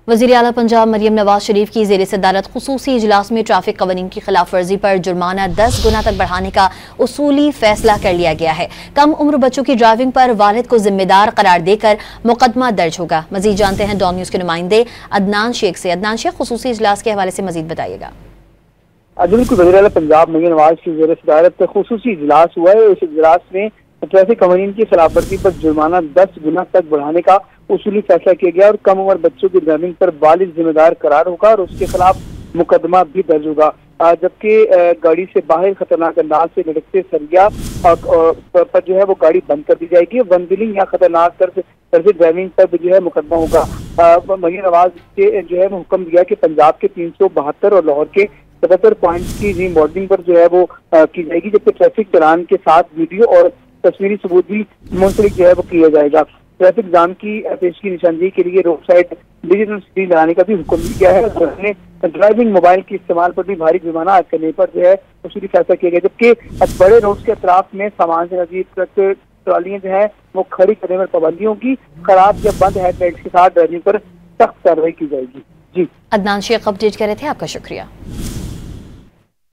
वज़ीर आला पंजाब मरियम नवाज शरीफ की ज़ेर सदारत खुसूसी इजलास में ट्रैफिक कवानीन की खिलाफ वर्जी पर जुर्माना 10 गुना तक बढ़ाने का उसूली फैसला कर लिया गया है। कम उम्र बच्चों की ड्राइविंग पर वालिद को जिम्मेदार करार देकर मुकदमा दर्ज होगा। मजीद जानते हैं डॉन न्यूज़ के नुमाइंदे अदनान शेख से। अदनान शेख, खुसूसी इजलास के हवाले से मजीद बताइएगा। बिल्कुल, वज़ीर आला पंजाब मरियम नवाज की ज़ेर सदारत खुसूसी इजलास हुआ है। इस इजलास में ट्रैफिक कवानीन की खिलाफवर्जी पर जुर्माना 10 गुना तक बढ़ाने का उसूली फैसला किया गया और कम उम्र बच्चों की ड्राइविंग पर वालिद जिम्मेदार करार होगा और उसके खिलाफ मुकदमा भी दर्ज होगा। जबकि गाड़ी से बाहर खतरनाक अंदाज से लटकते सरिया पर जो है वो गाड़ी बंद कर दी जाएगी। वन व्हीलिंग या खतरनाक तर्ज ड्राइविंग पर भी जो है मुकदमा होगा। मरियम नवाज के जो है वो हुक्म दिया कि पंजाब के 372 और लाहौर के 77 पॉइंट्स की रीमॉडलिंग पर जो है वो की जाएगी, जबकि ट्रैफिक चलान के साथ वीडियो और तस्वीरी सबूत भी मुंसलिक जो है वो किया जाएगा। ट्रैफिक जाम की पेशगी निशानदेही के लिए रोड साइड डिजिटल स्क्रीन लगाने का भी हुक्म दिया है और ड्राइविंग मोबाइल के इस्तेमाल पर भी भारी जुर्माना आयद करने पर जो है उसूली फैसला किया गया। जबकि बड़े रोड के अतराफ में सामान से नजीक ट्रक ट्रॉलियां जो है वो खड़ी करने पर पाबंदी होगी। खराब या बंद हेडलाइट्स के साथ ड्राइविंग पर सख्त कार्रवाई की जाएगी। जी, अदनान शेख अपडेट कर रहे थे, आपका शुक्रिया।